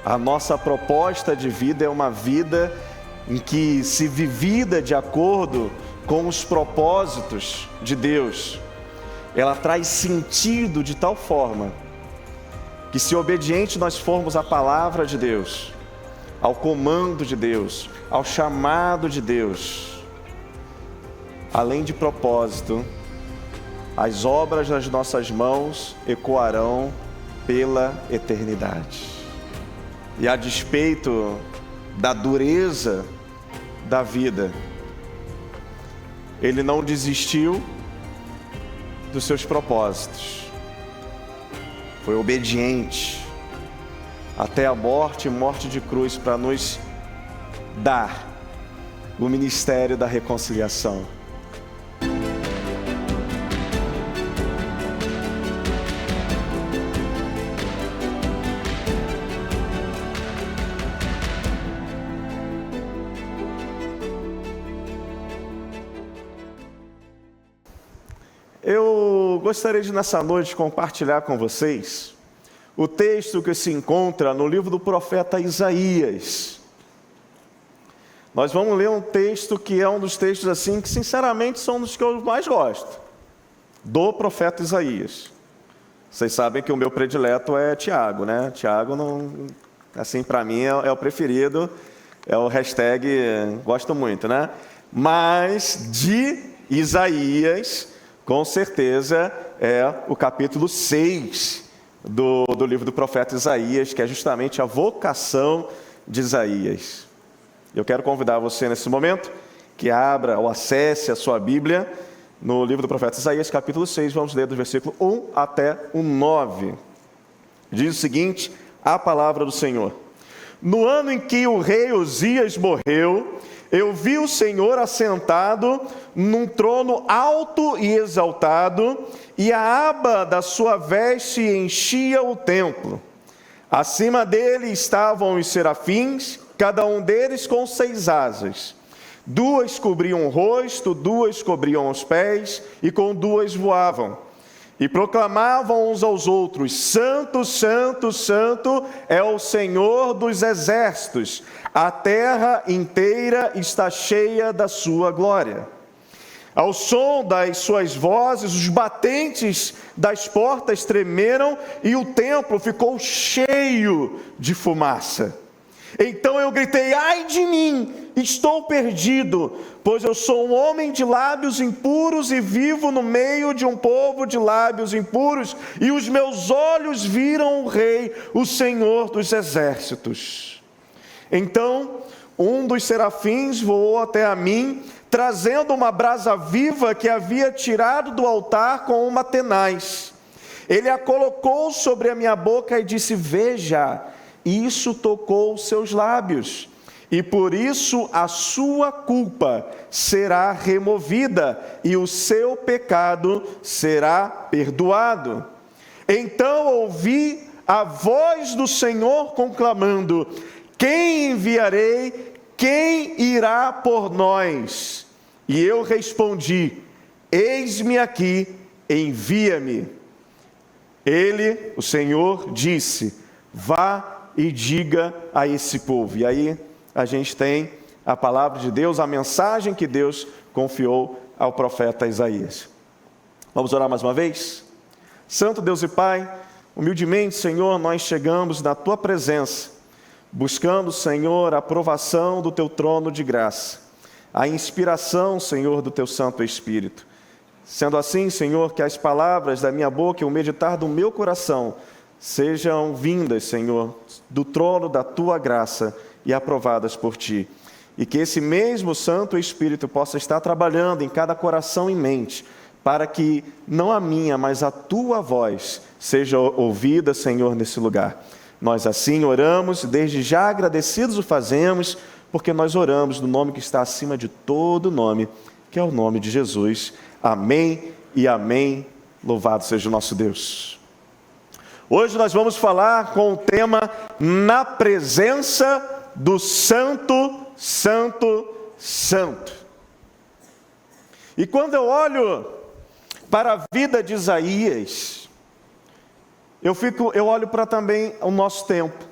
A nossa proposta de vida é uma vida em que, se vivida de acordo com os propósitos de Deus, ela traz sentido de tal forma que, se obediente nós formos à palavra de Deus, ao comando de Deus, ao chamado de Deus, além de propósito, as obras das nossas mãos ecoarão pela eternidade. E a despeito da dureza da vida, ele não desistiu dos seus propósitos. Foi obediente até a morte e morte de cruz para nos dar o ministério da reconciliação. Eu gostaria de, nessa noite, compartilhar com vocês o texto que se encontra no livro do profeta Isaías. Nós vamos ler um texto que é um dos textos assim que, sinceramente, são dos que eu mais gosto, do profeta Isaías. Vocês sabem que o meu predileto é Tiago, né? Tiago, não, assim, para mim é o preferido, é o hashtag gosto muito, né? Mas de Isaías, com certeza é o capítulo 6 do livro do profeta Isaías, que é justamente a vocação de Isaías. Eu quero convidar você nesse momento que abra ou acesse a sua Bíblia no livro do profeta Isaías, capítulo 6, vamos ler do versículo 1 até o 9. Diz o seguinte, a palavra do Senhor: No ano em que o rei Uzias morreu, eu vi o Senhor assentado num trono alto e exaltado, e a aba da sua veste enchia o templo. Acima dele estavam os serafins, cada um deles com 6 asas. 2 cobriam o rosto, 2 cobriam os pés, e com 2 voavam. E proclamavam uns aos outros: Santo, Santo, Santo é o Senhor dos exércitos. A terra inteira está cheia da sua glória. Ao som das suas vozes, os batentes das portas tremeram e o templo ficou cheio de fumaça. Então eu gritei: ai de mim, estou perdido, pois eu sou um homem de lábios impuros e vivo no meio de um povo de lábios impuros, e os meus olhos viram o Rei, o Senhor dos exércitos. Então um dos serafins voou até a mim, trazendo uma brasa viva que havia tirado do altar com uma tenaz. Ele a colocou sobre a minha boca e disse: veja, isso tocou os seus lábios, e por isso a sua culpa será removida e o seu pecado será perdoado. Então ouvi a voz do Senhor conclamando: quem enviarei? Quem irá por nós? E eu respondi: eis-me aqui, envia-me. Ele, o Senhor, disse: vá e diga a esse povo. E aí a gente tem a palavra de Deus, a mensagem que Deus confiou ao profeta Isaías. Vamos orar mais uma vez? Santo Deus e Pai, humildemente, Senhor, nós chegamos na Tua presença, buscando, Senhor, a aprovação do Teu trono de graça, a inspiração, Senhor, do Teu Santo Espírito. Sendo assim, Senhor, que as palavras da minha boca e o meditar do meu coração sejam vindas, Senhor, do trono da Tua graça e aprovadas por Ti. E que esse mesmo Santo Espírito possa estar trabalhando em cada coração e mente, para que não a minha, mas a Tua voz seja ouvida, Senhor, nesse lugar. Nós assim oramos, desde já agradecidos o fazemos, porque nós oramos no nome que está acima de todo nome, que é o nome de Jesus. Amém e amém. Louvado seja o nosso Deus. Hoje nós vamos falar com o tema Na Presença do Santo, Santo, Santo. E quando eu olho para a vida de Isaías, eu olho para também o nosso tempo.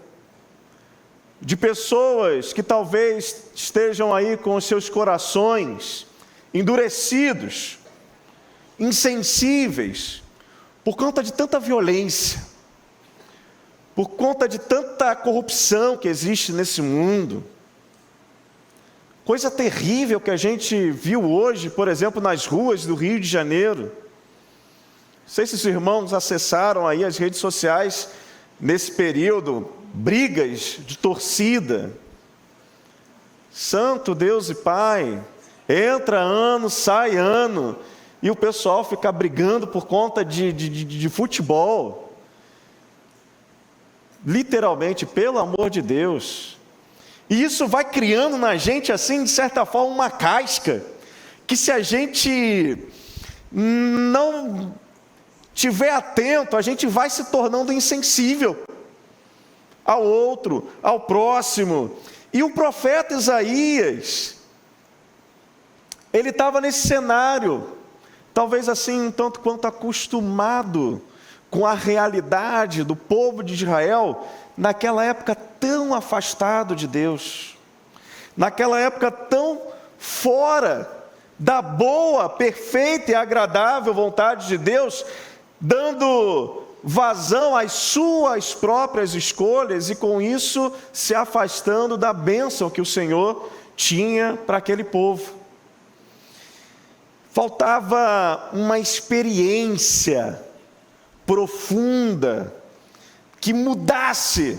de pessoas que talvez estejam aí com os seus corações endurecidos, insensíveis, por conta de tanta violência, por conta de tanta corrupção que existe nesse mundo. Coisa terrível que a gente viu hoje, por exemplo, nas ruas do Rio de Janeiro. Não sei se os irmãos acessaram aí as redes sociais nesse período, brigas de torcida. Santo Deus e Pai, entra ano, sai ano, e o pessoal fica brigando por conta de futebol. Literalmente, pelo amor de Deus. E isso vai criando na gente, assim, de certa forma, uma casca, que se a gente não tiver atento, a gente vai se tornando insensível ao outro, ao próximo. E o profeta Isaías, ele estava nesse cenário, talvez assim, um tanto quanto acostumado com a realidade do povo de Israel, naquela época tão afastado de Deus, naquela época tão fora da boa, perfeita e agradável vontade de Deus, dando vazão às suas próprias escolhas e com isso se afastando da bênção que o Senhor tinha para aquele povo. Faltava uma experiência profunda que mudasse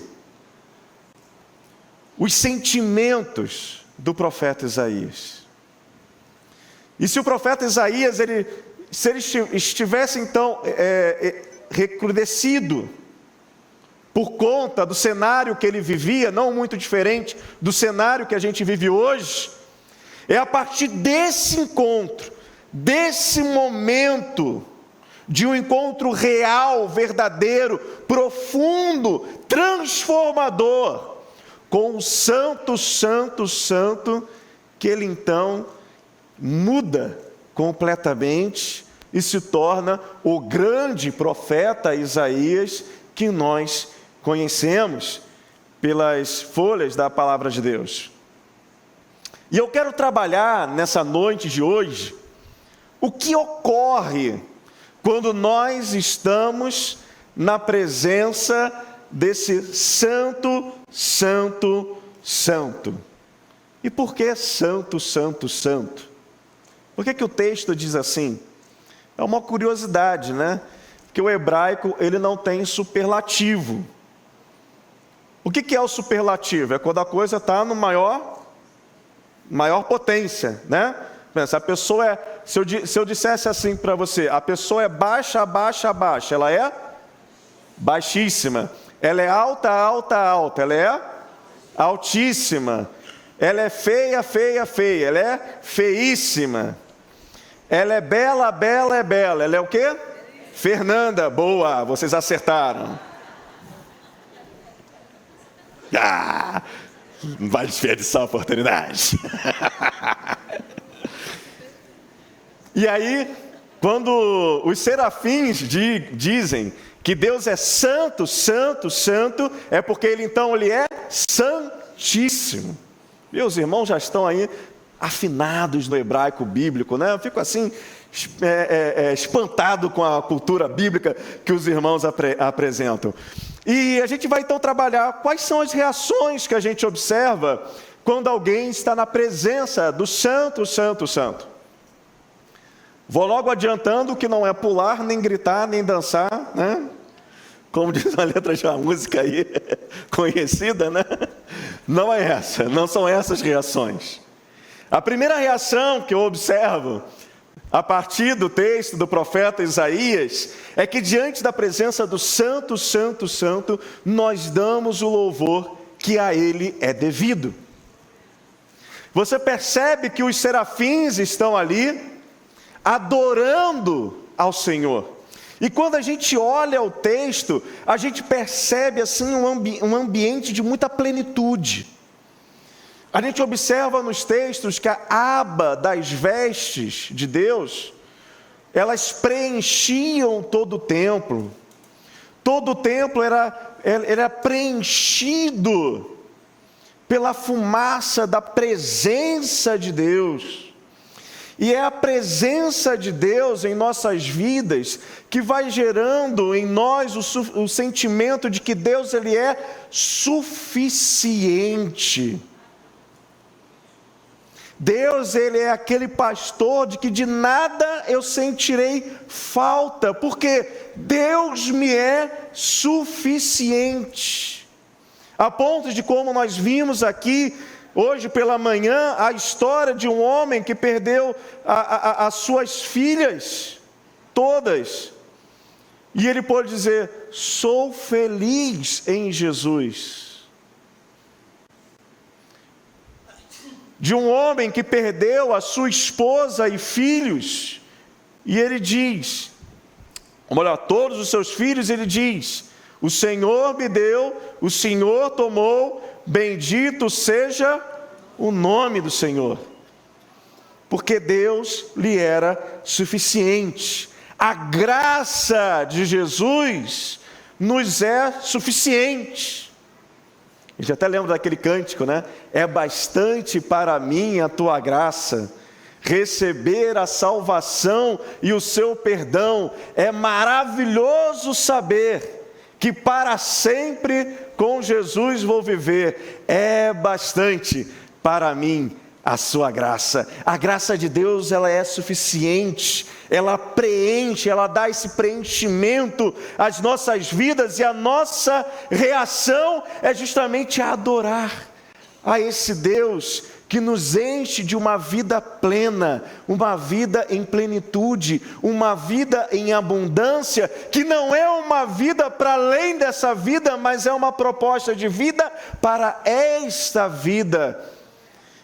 os sentimentos do profeta Isaías. E se o profeta Isaías, se ele estivesse então recrudescido por conta do cenário que ele vivia, não muito diferente do cenário que a gente vive hoje, é a partir desse encontro, desse momento, de um encontro real, verdadeiro, profundo, transformador, com o Santo, Santo, Santo, que ele então muda completamente e se torna o grande profeta Isaías que nós conhecemos pelas folhas da palavra de Deus. E eu quero trabalhar nessa noite de hoje o que ocorre quando nós estamos na presença desse Santo, Santo, Santo. E por que Santo, Santo, Santo? Por que o texto diz assim? É uma curiosidade, né? Porque o hebraico, ele não tem superlativo. O que é o superlativo? É quando a coisa está no maior potência, né? A pessoa é, se eu dissesse assim para você, a pessoa é baixa, baixa, baixa, ela é baixíssima. Ela é alta, alta, alta, ela é altíssima. Ela é feia, feia, feia, ela é feíssima. Ela é bela, bela, é bela. Ela é o quê? Fernanda, boa, vocês acertaram. Não vai desperdiçar a oportunidade. E aí, quando os serafins dizem que Deus é santo, santo, santo, é porque ele é santíssimo. Meus irmãos já estão aí afinados no hebraico bíblico, né? Eu fico assim, espantado com a cultura bíblica que os irmãos apresentam. E a gente vai então trabalhar quais são as reações que a gente observa quando alguém está na presença do Santo, Santo, Santo. Vou logo adiantando que não é pular, nem gritar, nem dançar, né? Como diz a letra de uma música aí, conhecida, né? Não é essa, não são essas reações. A primeira reação que eu observo, a partir do texto do profeta Isaías, é que diante da presença do Santo, Santo, Santo, nós damos o louvor que a Ele é devido. Você percebe que os serafins estão ali, adorando ao Senhor. E quando a gente olha o texto, a gente percebe assim um ambiente de muita plenitude. A gente observa nos textos que a aba das vestes de Deus, elas preenchiam todo o templo. Todo o templo era preenchido pela fumaça da presença de Deus. E é a presença de Deus em nossas vidas que vai gerando em nós o sentimento de que Deus ele é suficiente. Deus ele é aquele pastor de que de nada eu sentirei falta, porque Deus me é suficiente. A ponto de, como nós vimos aqui hoje pela manhã, a história de um homem que perdeu as suas filhas, todas. E ele pode dizer, sou feliz em Jesus. De um homem que perdeu a sua esposa e filhos, e ele diz, olha, todos os seus filhos, ele diz, o Senhor me deu, o Senhor tomou, bendito seja o nome do Senhor, porque Deus lhe era suficiente. A graça de Jesus nos é suficiente. A gente até lembra daquele cântico, né? É bastante para mim a tua graça, receber a salvação e o seu perdão. É maravilhoso saber que para sempre com Jesus vou viver. É bastante para mim a sua graça. A graça de Deus, ela é suficiente, ela preenche, ela dá esse preenchimento às nossas vidas, e a nossa reação é justamente adorar a esse Deus que nos enche de uma vida plena, uma vida em plenitude, uma vida em abundância, que não é uma vida para além dessa vida, mas é uma proposta de vida para esta vida,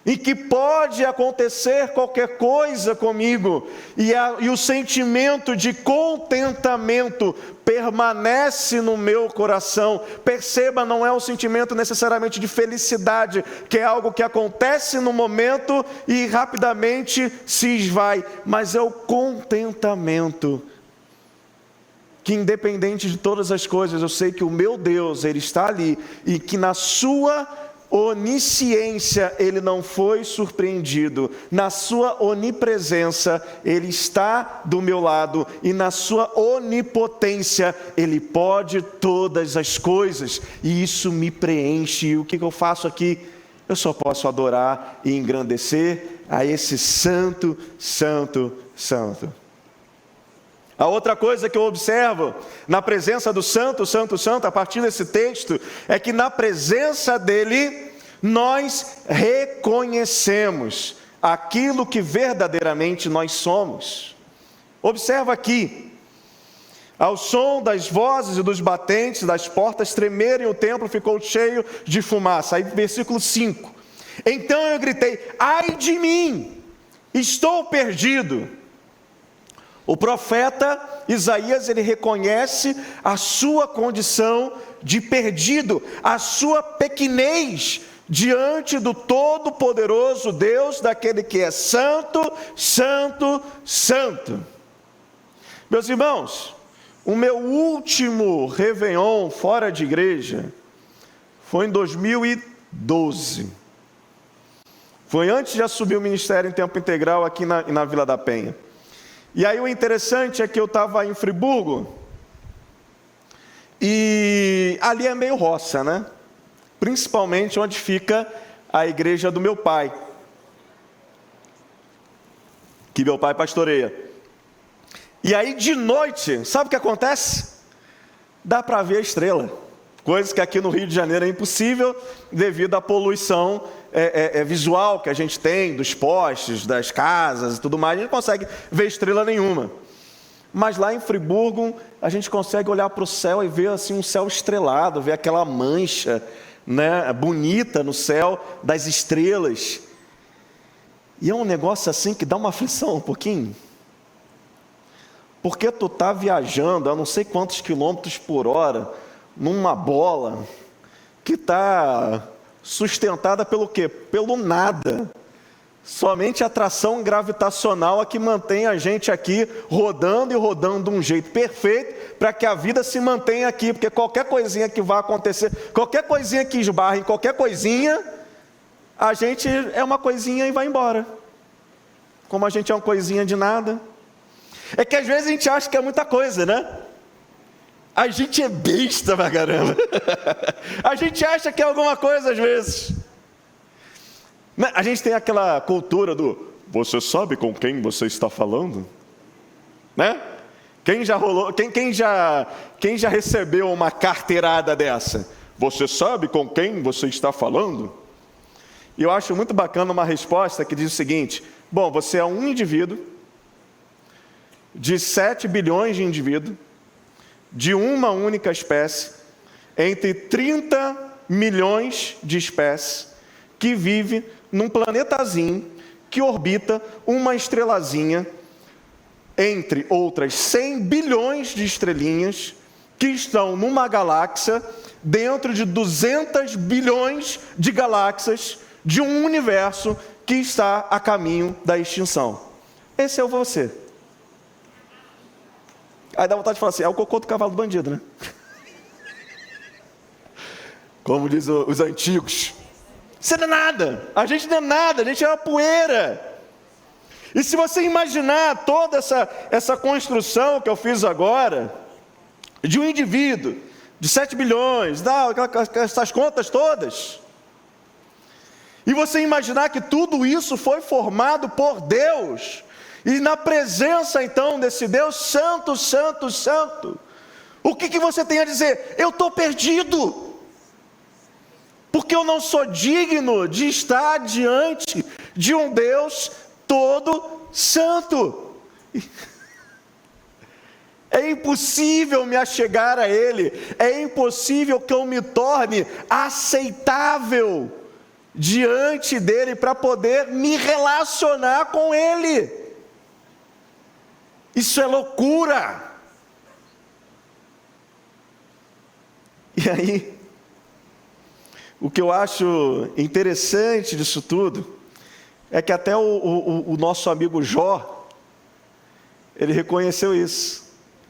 em que pode acontecer qualquer coisa comigo, e o sentimento de contentamento permanece no meu coração. Perceba, não é um sentimento necessariamente de felicidade, que é algo que acontece no momento e rapidamente se esvai, mas é o contentamento, que independente de todas as coisas, eu sei que o meu Deus, Ele está ali, e que na sua onisciência ele não foi surpreendido, na sua onipresença ele está do meu lado, e na sua onipotência ele pode todas as coisas, e isso me preenche. E o que eu faço aqui? Eu só posso adorar e engrandecer a esse santo, santo, santo. A outra coisa que eu observo na presença do Santo, Santo, Santo, a partir desse texto, é que na presença dele, nós reconhecemos aquilo que verdadeiramente nós somos. Observa aqui, ao som das vozes e dos batentes das portas tremerem, o templo ficou cheio de fumaça. Aí versículo 5, então eu gritei, ai de mim, estou perdido. O profeta Isaías, ele reconhece a sua condição de perdido, a sua pequenez diante do Todo-Poderoso Deus, daquele que é santo, santo, santo. Meus irmãos, o meu último Réveillon fora de igreja foi em 2012. Foi antes de assumir o ministério em tempo integral aqui na Vila da Penha. E aí o interessante é que eu estava em Friburgo, e ali é meio roça, né? Principalmente onde fica a igreja do meu pai, que meu pai pastoreia. E aí de noite, sabe o que acontece? Dá para ver a estrela, coisas que aqui no Rio de Janeiro é impossível devido à poluição visual que a gente tem, dos postes, das casas e tudo mais. A gente não consegue ver estrela nenhuma, mas lá em Friburgo a gente consegue olhar para o céu e ver assim um céu estrelado, ver aquela mancha, né, bonita no céu das estrelas, e é um negócio assim que dá uma aflição um pouquinho, porque tu está viajando a não sei quantos quilômetros por hora, numa bola, que está sustentada pelo quê? Pelo nada. Somente a atração gravitacional é que mantém a gente aqui rodando e rodando de um jeito perfeito para que a vida se mantenha aqui, porque qualquer coisinha que vai acontecer, qualquer coisinha que esbarre em qualquer coisinha, a gente é uma coisinha e vai embora. Como a gente é uma coisinha de nada. É que às vezes a gente acha que é muita coisa, né? A gente é besta pra caramba. A gente acha que é alguma coisa às vezes. A gente tem aquela cultura do você sabe com quem você está falando? Né? Quem já recebeu uma carteirada dessa? Você sabe com quem você está falando? E eu acho muito bacana uma resposta que diz o seguinte: bom, você é um indivíduo de 7 bilhões de indivíduos, de uma única espécie, entre 30 milhões de espécies, que vive num planetazinho que orbita uma estrelazinha, entre outras 100 bilhões de estrelinhas, que estão numa galáxia, dentro de 200 bilhões de galáxias, de um universo que está a caminho da extinção. Esse é o você. Aí dá vontade de falar assim, é o cocô do cavalo do bandido, né? Como diz os antigos. Você não é nada, a gente não é nada, a gente é uma poeira. E se você imaginar toda essa construção que eu fiz agora, de um indivíduo, de 7 bilhões, essas contas todas, e você imaginar que tudo isso foi formado por Deus, e na presença então desse Deus santo, santo, santo, o que você tem a dizer? Eu estou perdido, porque eu não sou digno de estar diante de um Deus todo santo. É impossível me achegar a Ele, é impossível que eu me torne aceitável diante dEle para poder me relacionar com Ele. Isso é loucura. E aí, o que eu acho interessante disso tudo é que até o nosso amigo Jó, ele reconheceu isso.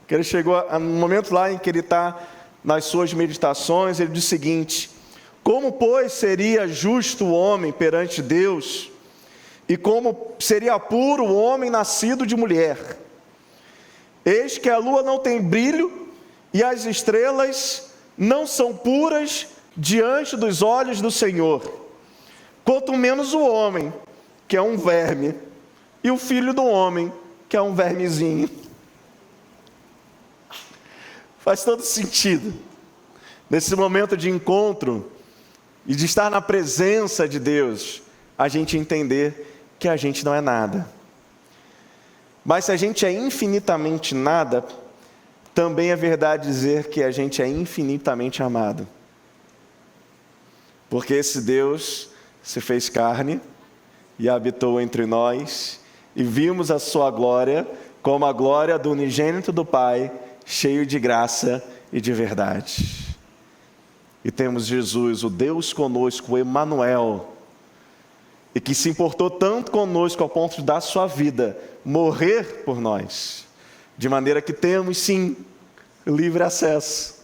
Que ele chegou no momento lá em que ele está nas suas meditações, ele diz o seguinte: como, pois, seria justo o homem perante Deus, e como seria puro o homem nascido de mulher? Eis que a lua não tem brilho, e as estrelas não são puras diante dos olhos do Senhor. Quanto menos o homem, que é um verme, e o filho do homem, que é um vermezinho. Faz todo sentido. Nesse momento de encontro e de estar na presença de Deus, a gente entender que a gente não é nada. Mas se a gente é infinitamente nada, também é verdade dizer que a gente é infinitamente amado. Porque esse Deus se fez carne e habitou entre nós, e vimos a sua glória como a glória do unigênito do Pai, cheio de graça e de verdade. E temos Jesus, o Deus conosco, o Emanuel, e que se importou tanto conosco ao ponto de dar sua vida, morrer por nós, de maneira que temos sim livre acesso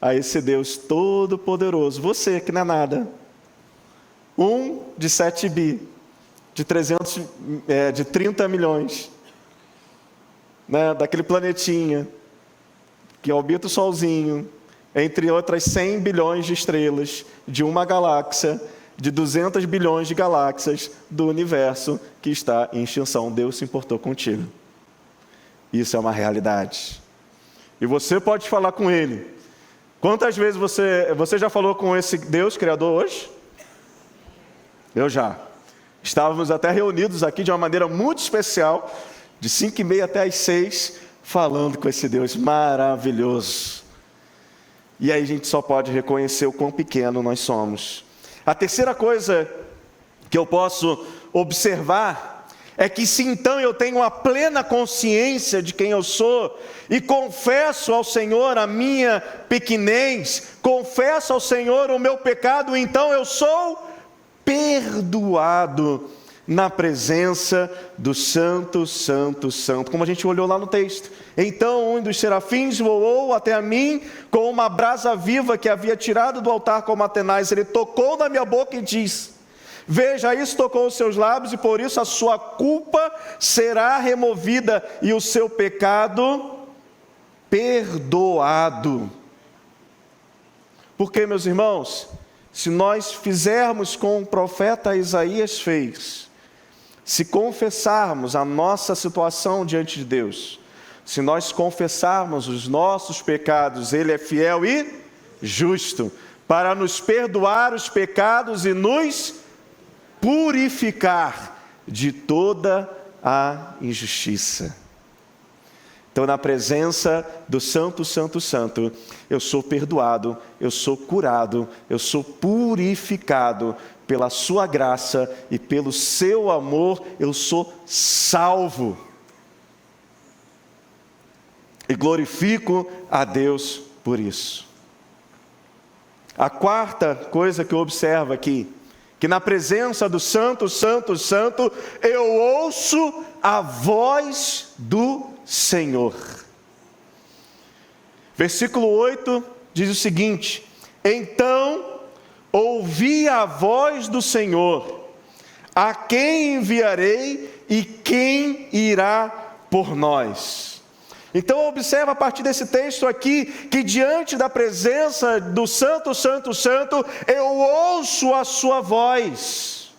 a esse Deus todo-poderoso. Você que não é nada, de 7 bi, de 30 milhões, né, daquele planetinha que orbita o solzinho, entre outras 100 bilhões de estrelas, de uma galáxia, de 200 bilhões de galáxias do universo que está em extinção. Deus se importou contigo. Isso é uma realidade. E você pode falar com Ele. Quantas vezes você já falou com esse Deus Criador hoje? Eu já. Estávamos até reunidos aqui de uma maneira muito especial, de 5h30 até as 6, falando com esse Deus maravilhoso. E aí a gente só pode reconhecer o quão pequeno nós somos. A terceira coisa que eu posso observar é que se então eu tenho a plena consciência de quem eu sou e confesso ao Senhor a minha pequenez, confesso ao Senhor o meu pecado, então eu sou perdoado na presença do Santo, Santo, Santo, como a gente olhou lá no texto. Então um dos serafins voou até a mim com uma brasa viva que havia tirado do altar como a tenaz. Ele tocou na minha boca e disse: Veja, isso tocou os seus lábios, e por isso a sua culpa será removida e o seu pecado perdoado. Porque, meus irmãos, se nós fizermos como o profeta Isaías fez, se confessarmos a nossa situação diante de Deus, se nós confessarmos os nossos pecados, Ele é fiel e justo para nos perdoar os pecados e nos purificar de toda a injustiça. Então, na presença do Santo, Santo, Santo, eu sou perdoado, eu sou curado, eu sou purificado pela sua graça e pelo seu amor, eu sou salvo. E glorifico a Deus por isso. A quarta coisa que eu observo aqui, que na presença do Santo, Santo, Santo, eu ouço a voz do Senhor. Versículo 8 diz o seguinte: então ouvi a voz do Senhor, a quem enviarei e quem irá por nós? Então observa a partir desse texto aqui, que diante da presença do Santo, Santo, Santo, eu ouço a sua voz.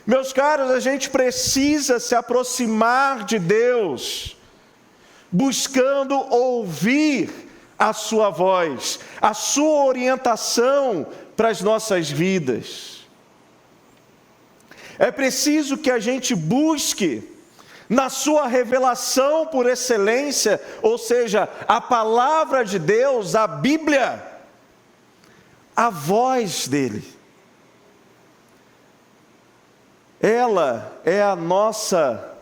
Meus caros, a gente precisa se aproximar de Deus, buscando ouvir a sua voz, a sua orientação para as nossas vidas. É preciso que a gente busque na sua revelação por excelência, ou seja, a palavra de Deus, a Bíblia, a voz dele. Ela é a nossa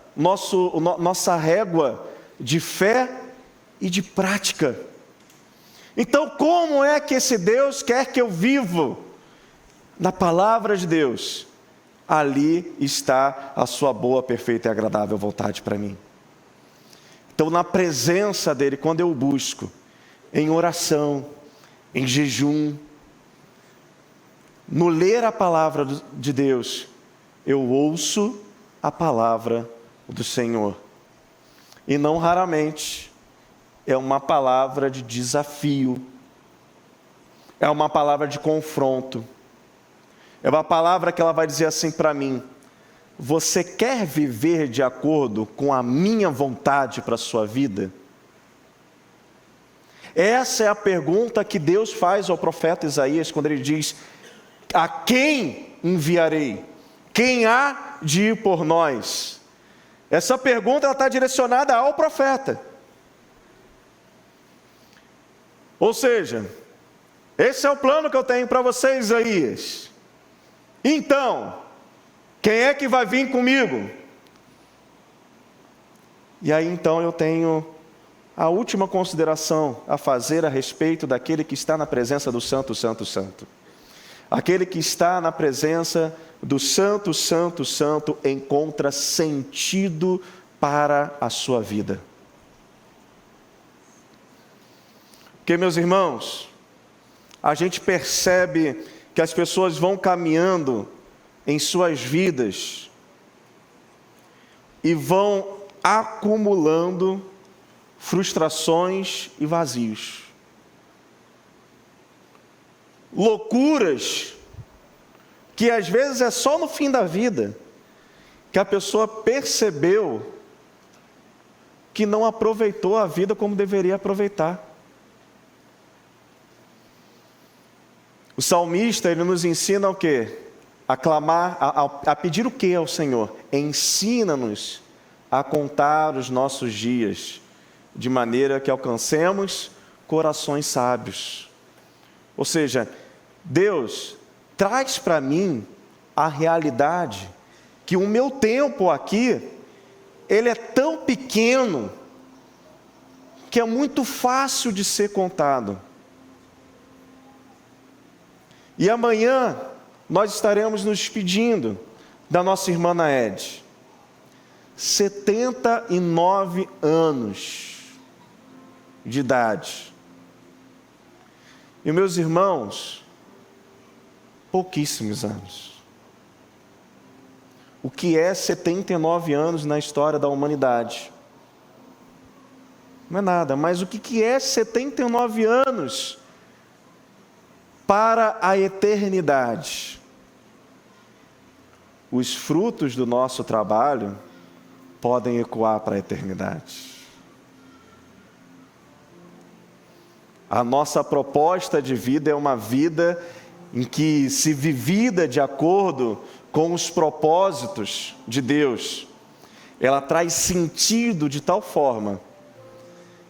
régua de fé e de prática. Então, como é que esse Deus quer que eu viva? Na palavra de Deus. Ali está a sua boa, perfeita e agradável vontade para mim. Então, na presença dele, quando eu busco, em oração, em jejum, no ler a palavra de Deus, eu ouço a palavra do Senhor. E não raramente é uma palavra de desafio, é uma palavra de confronto. É uma palavra que ela vai dizer assim para mim: você quer viver de acordo com a minha vontade para a sua vida? Essa é a pergunta que Deus faz ao profeta Isaías, quando ele diz: a quem enviarei? Quem há de ir por nós? Essa pergunta está direcionada ao profeta. Ou seja, esse é o plano que eu tenho para você, Isaías. Então, quem é que vai vir comigo? E aí então eu tenho a última consideração a fazer a respeito daquele que está na presença do Santo, Santo, Santo. Aquele que está na presença do Santo, Santo, Santo encontra sentido para a sua vida. Porque, meus irmãos, a gente percebe que as pessoas vão caminhando em suas vidas e vão acumulando frustrações e vazios. Loucuras que às vezes é só no fim da vida que a pessoa percebeu que não aproveitou a vida como deveria aproveitar. O salmista, ele nos ensina o quê? A clamar, a pedir o quê ao Senhor? Ensina-nos a contar os nossos dias, de maneira que alcancemos corações sábios. Ou seja, Deus traz para mim a realidade que o meu tempo aqui, ele é tão pequeno, que é muito fácil de ser contado. E amanhã nós estaremos nos despedindo da nossa irmã Naed. 79 anos de idade. E meus irmãos, pouquíssimos anos. O que é 79 anos na história da humanidade? Não é nada, mas o que é 79 anos para a eternidade? Os frutos do nosso trabalho podem ecoar para a eternidade. A nossa proposta de vida é uma vida em que, se vivida de acordo com os propósitos de Deus, ela traz sentido de tal forma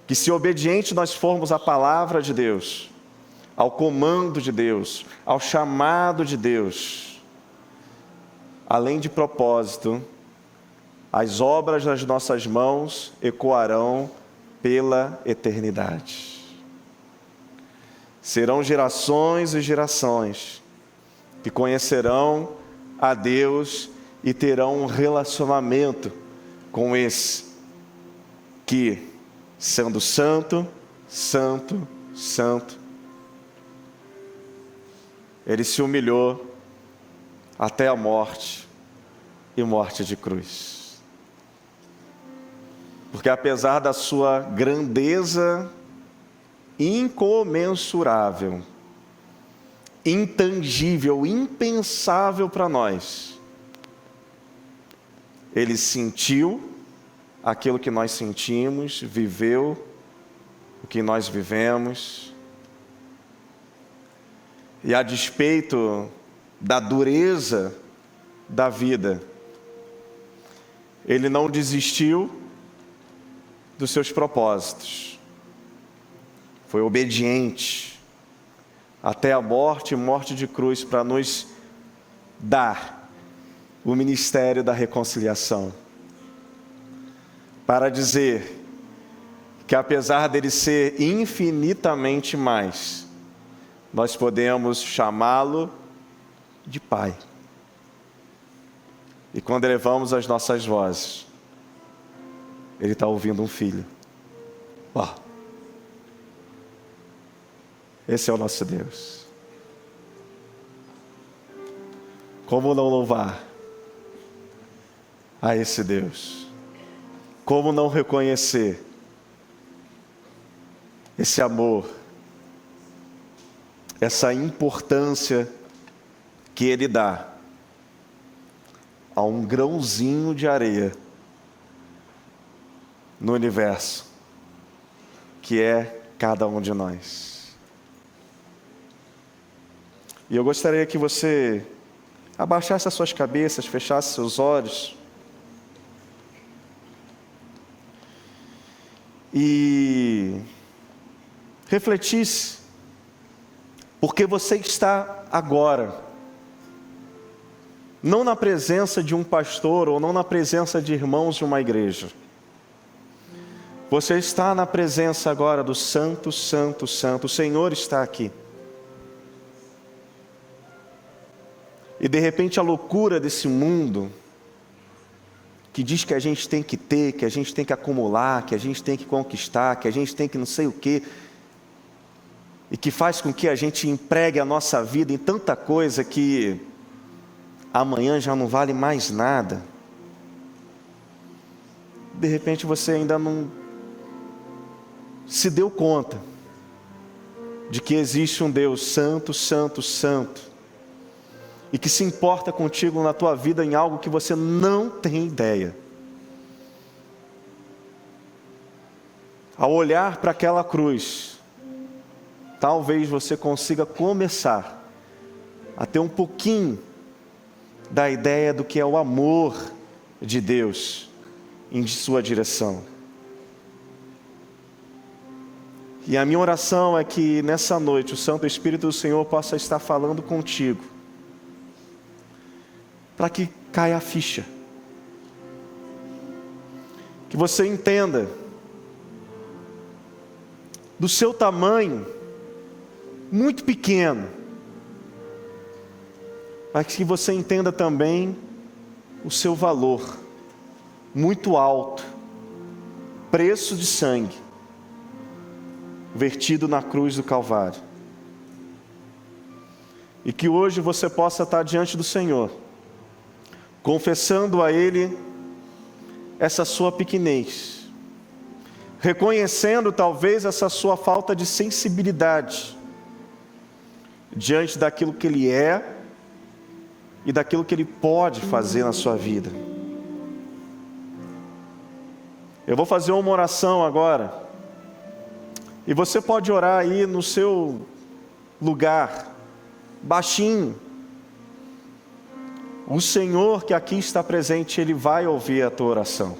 que, se obediente nós formos à palavra de Deus, ao comando de Deus, ao chamado de Deus, além de propósito, as obras das nossas mãos ecoarão pela eternidade. Serão gerações e gerações que conhecerão a Deus e terão um relacionamento com esse que, sendo santo, santo, santo, ele se humilhou até a morte e morte de cruz. Porque apesar da sua grandeza incomensurável, intangível, impensável para nós, ele sentiu aquilo que nós sentimos, viveu o que nós vivemos, e a despeito da dureza da vida, ele não desistiu dos seus propósitos. Foi obediente até a morte e morte de cruz para nos dar o ministério da reconciliação. Para dizer que, apesar dele ser infinitamente mais, nós podemos chamá-lo de Pai. E quando elevamos as nossas vozes, ele está ouvindo um filho. Esse é o nosso Deus. Como não louvar a esse Deus? Como não reconhecer esse amor, essa importância que Ele dá a um grãozinho de areia no universo, que é cada um de nós. E eu gostaria que você abaixasse as suas cabeças, fechasse seus olhos e refletisse, porque você está agora, não na presença de um pastor ou não na presença de irmãos de uma igreja. Você está na presença agora do Santo, Santo, Santo. O Senhor está aqui. E de repente a loucura desse mundo, que diz que a gente tem que ter, que a gente tem que acumular, que a gente tem que conquistar, que a gente tem que não sei o quê, e que faz com que a gente empregue a nossa vida em tanta coisa que amanhã já não vale mais nada. De repente você ainda não se deu conta de que existe um Deus santo, santo, santo, e que se importa contigo na tua vida em algo que você não tem ideia. Ao olhar para aquela cruz, talvez você consiga começar a ter um pouquinho da ideia do que é o amor de Deus em sua direção. E a minha oração é que nessa noite o Santo Espírito do Senhor possa estar falando contigo, para que caia a ficha, que você entenda do seu tamanho muito pequeno, para que você entenda também o seu valor muito alto, preço de sangue vertido na cruz do Calvário. e que hoje você possa estar diante do Senhor, confessando a Ele essa sua pequenez, reconhecendo talvez essa sua falta de sensibilidade diante daquilo que Ele é e daquilo que Ele pode fazer na sua vida. Eu vou fazer uma oração agora, e você pode orar aí no seu lugar, baixinho. O Senhor que aqui está presente, Ele vai ouvir a tua oração.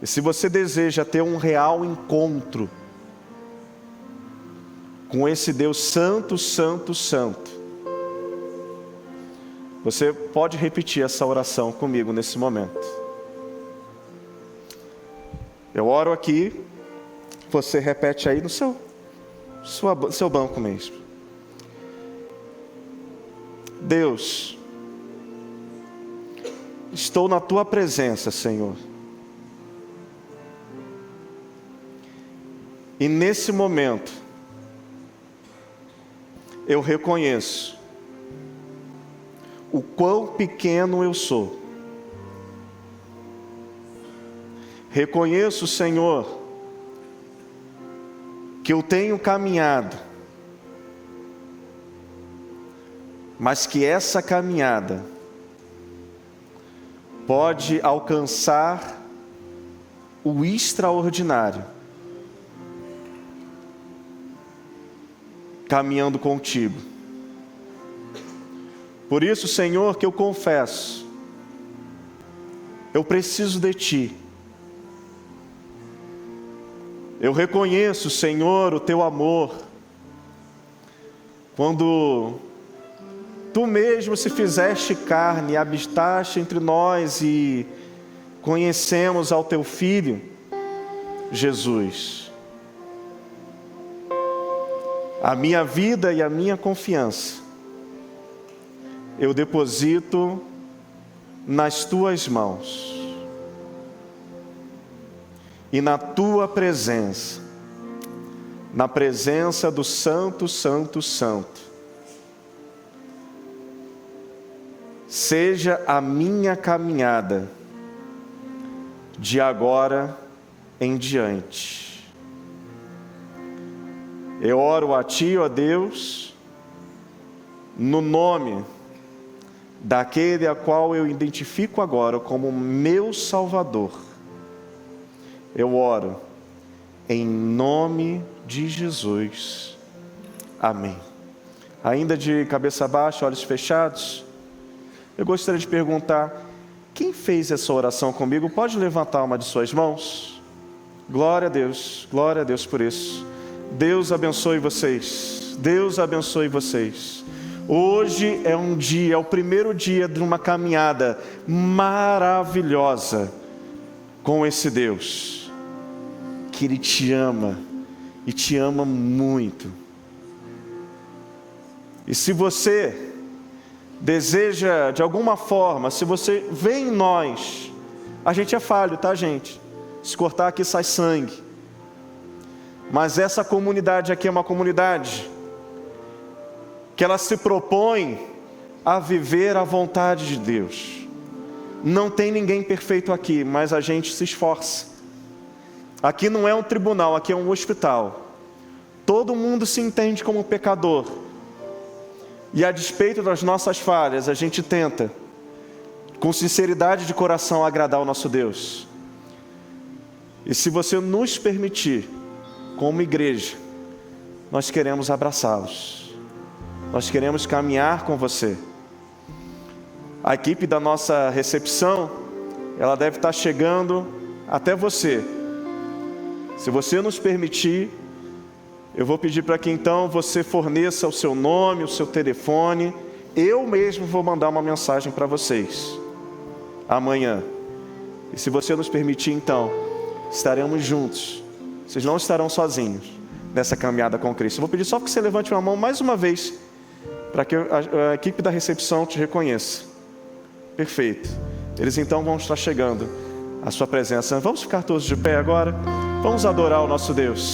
E se você deseja ter um real encontro com esse Deus santo, santo, santo, você pode repetir essa oração comigo nesse momento. Eu oro aqui, você repete aí no seu banco mesmo. Deus, estou na tua presença, Senhor. E nesse momento, eu reconheço o quão pequeno eu sou. Reconheço, Senhor, que eu tenho caminhado, mas que essa caminhada pode alcançar o extraordinário, caminhando contigo. Por isso, Senhor, que eu confesso, eu preciso de Ti. Eu reconheço, Senhor, o Teu amor, quando Tu mesmo se fizeste carne, habitaste entre nós e conhecemos ao Teu Filho, Jesus. A minha vida e a minha confiança, eu deposito nas Tuas mãos. E na Tua presença, na presença do Santo, Santo, Santo, seja a minha caminhada de agora em diante. Eu oro a Ti, ó Deus, no nome daquele a qual eu identifico agora como meu Salvador. Eu oro em nome de Jesus. Amém. Ainda de cabeça baixa, olhos fechados, eu gostaria de perguntar: quem fez essa oração comigo? Pode levantar uma de suas mãos? Glória a Deus por isso. Deus abençoe vocês. Deus abençoe vocês. Hoje é um dia, é o primeiro dia de uma caminhada maravilhosa com esse Deus, que Ele te ama, e te ama muito. E se você deseja, de alguma forma, se você vê em nós, a gente é falho, tá, gente? Se cortar aqui sai sangue. Mas essa comunidade aqui é uma comunidade que ela se propõe a viver a vontade de Deus. Não tem ninguém perfeito aqui, mas a gente se esforça. Aqui não é um tribunal, aqui é um hospital. Todo mundo se entende como pecador. E a despeito das nossas falhas, a gente tenta, com sinceridade de coração, agradar o nosso Deus. E se você nos permitir, como igreja, nós queremos abraçá-los. Nós queremos caminhar com você. A equipe da nossa recepção, ela deve estar chegando até você. Se você nos permitir, eu vou pedir para que então você forneça o seu nome, o seu telefone. Eu mesmo vou mandar uma mensagem para vocês amanhã. E se você nos permitir, então, estaremos juntos. Vocês não estarão sozinhos nessa caminhada com Cristo. Eu vou pedir só que você levante uma mão mais uma vez, para que a equipe da recepção te reconheça. Perfeito. Eles então vão estar chegando à sua presença. Vamos ficar todos de pé agora? Vamos adorar o nosso Deus.